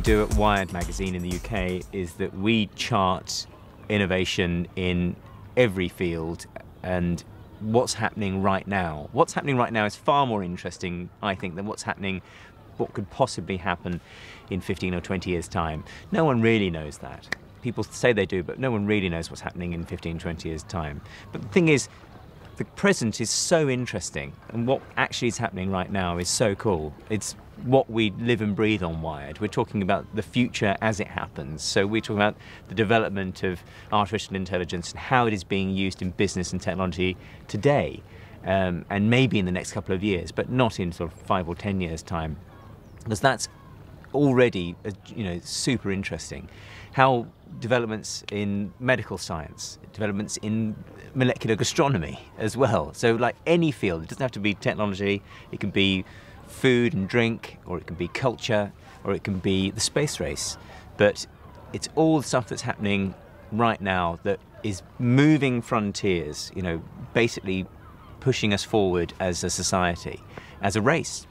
do at Wired magazine in the UK is that we chart innovation in every field and what's happening right now. What's happening right now is far more interesting, I think, than what could possibly happen in 15 or 20 years' time. No one really knows that. People say they do, but no one really knows what's happening in 15, 20 years' time. But the thing is, the present is so interesting, and what actually is happening right now is so cool. It's what we live and breathe on Wired. We're talking about the future as it happens. So we're talking about the development of artificial intelligence and how it is being used in business and technology today, and maybe in the next couple of years, but not in sort of 5 or 10 years' time, because that's already, super interesting. How developments in medical science, developments in molecular gastronomy as well. So like any field, it doesn't have to be technology, it can be food and drink, or it can be culture, or it can be the space race. But it's all the stuff that's happening right now that is moving frontiers, basically pushing us forward as a society, as a race.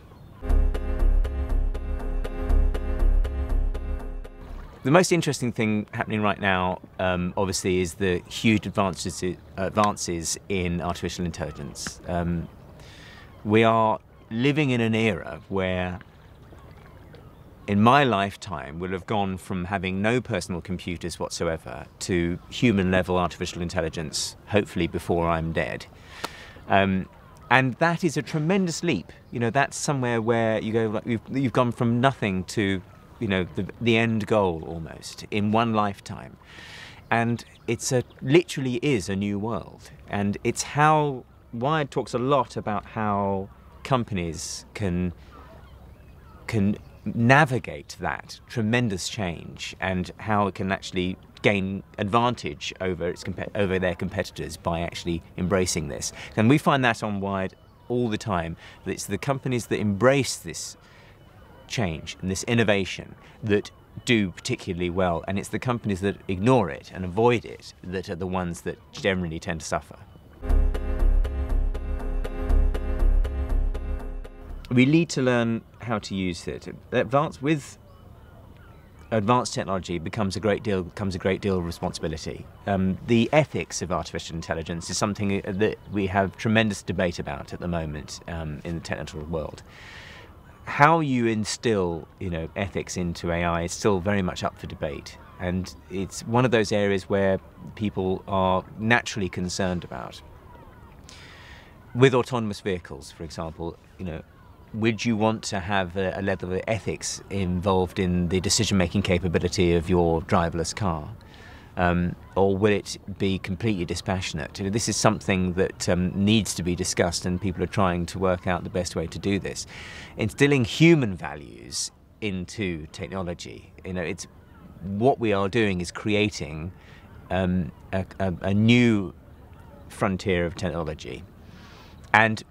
The most interesting thing happening right now, obviously, is the huge advances in artificial intelligence. We are living in an era where, in my lifetime, we'll have gone from having no personal computers whatsoever to human-level artificial intelligence, hopefully before I'm dead. And that is a tremendous leap. That's somewhere where you go, like, you've gone from nothing to the end goal almost in one lifetime. And literally is a new world. And it's how Wired talks a lot about how companies can navigate that tremendous change and how it can actually gain advantage over their competitors by actually embracing this. And we find that on Wired all the time, that it's the companies that embrace this change and this innovation that do particularly well, and it's the companies that ignore it and avoid it that are the ones that generally tend to suffer. We need to learn how to use it. With advanced technology comes a great deal of responsibility. The ethics of artificial intelligence is something that we have tremendous debate about at the moment in the technical world. How you instill, ethics into AI is still very much up for debate, and it's one of those areas where people are naturally concerned about. With autonomous vehicles, for example, would you want to have a level of ethics involved in the decision-making capability of your driverless car? Or will it be completely dispassionate? This is something that needs to be discussed, and people are trying to work out the best way to do this. Instilling human values into technology, it's what we are doing is creating a new frontier of technology, and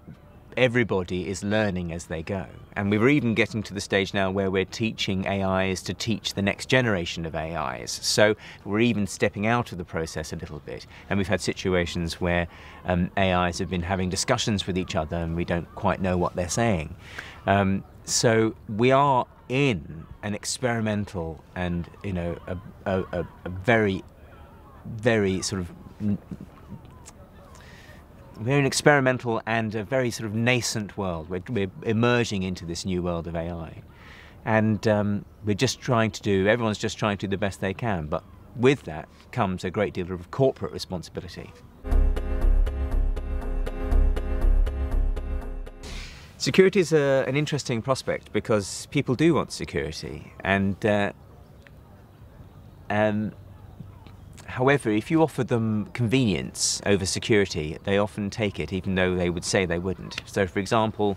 everybody is learning as they go. And we're even getting to the stage now where we're teaching AIs to teach the next generation of AIs. So we're even stepping out of the process a little bit. And we've had situations where AIs have been having discussions with each other and we don't quite know what they're saying. So we are in an experimental and, a very, very sort of we're an experimental and a very sort of nascent world. We're emerging into this new world of AI. And everyone's just trying to do the best they can. But with that comes a great deal of corporate responsibility. Security is an interesting prospect because people do want security. However, if you offer them convenience over security, they often take it, even though they would say they wouldn't. So, for example,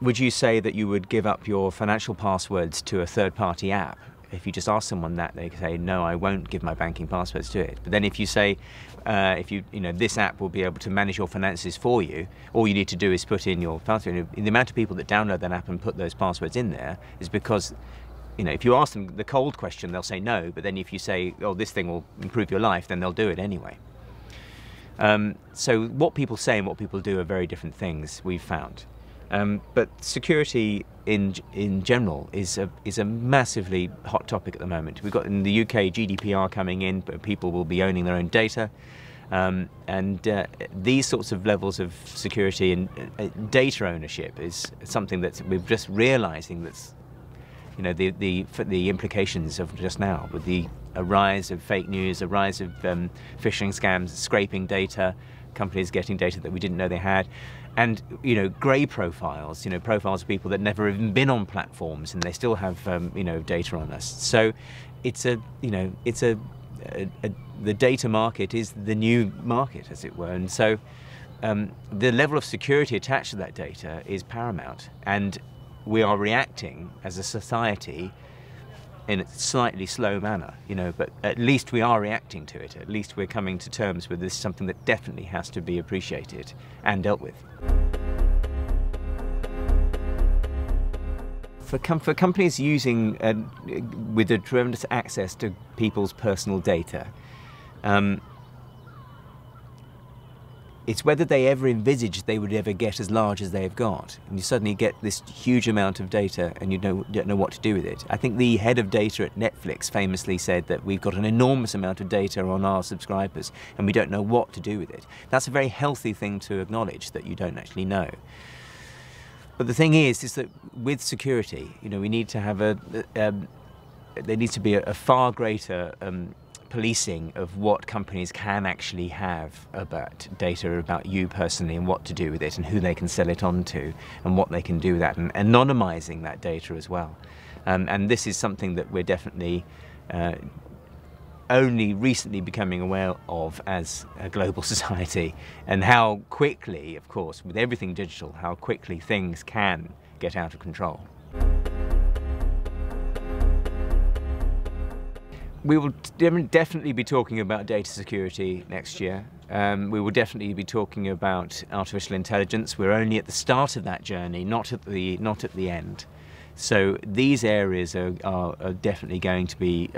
would you say that you would give up your financial passwords to a third-party app? If you just ask someone that, they say, no, I won't give my banking passwords to it. But then if you say, this app will be able to manage your finances for you, all you need to do is put in your password. The amount of people that download that app and put those passwords in there is because if you ask them the cold question, they'll say no, but then if you say, oh, this thing will improve your life, then they'll do it anyway. So what people say and what people do are very different things, we've found. But security in general is a massively hot topic at the moment. We've got in the UK GDPR coming in, but people will be owning their own data. These sorts of levels of security and data ownership is something that we're just realising that's, you know, the implications of just now, with the rise of fake news, a rise of phishing scams, scraping data, companies getting data that we didn't know they had, and, you know, grey profiles, you know, profiles of people that never even been on platforms and they still have you know, data on us. So it's the data market is the new market, as it were, and so the level of security attached to that data is paramount, and we are reacting as a society in a slightly slow manner, you know, but at least we are reacting to it. At least we're coming to terms with this, something that definitely has to be appreciated and dealt with. For companies using, with a tremendous access to people's personal data, it's whether they ever envisaged they would ever get as large as they've got. And you suddenly get this huge amount of data and you don't know what to do with it. I think the head of data at Netflix famously said that we've got an enormous amount of data on our subscribers and we don't know what to do with it. That's a very healthy thing to acknowledge, that you don't actually know. But the thing is that with security, you know, we need to have there needs to be a far greater policing of what companies can actually have about data about you personally and what to do with it and who they can sell it on to and what they can do with that, and anonymizing that data as well. And this is something that we're definitely only recently becoming aware of as a global society, and how quickly, of course, with everything digital, how quickly things can get out of control. We will definitely be talking about data security next year. We will definitely be talking about artificial intelligence. We're only at the start of that journey, not at the end. So these areas are definitely going to be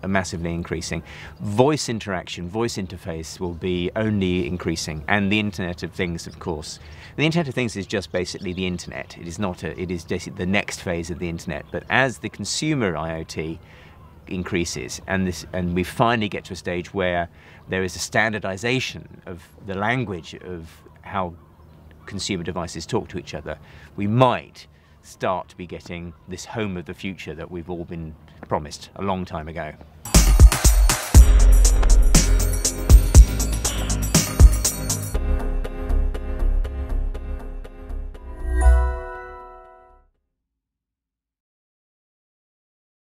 massively increasing. Voice interaction, voice interface will be only increasing, and the Internet of Things, of course. The Internet of Things is just basically the Internet. It is not it is basically the next phase of the Internet. But as the consumer IoT increases and we finally get to a stage where there is a standardization of the language of how consumer devices talk to each other, we might start to be getting this home of the future that we've all been promised a long time ago.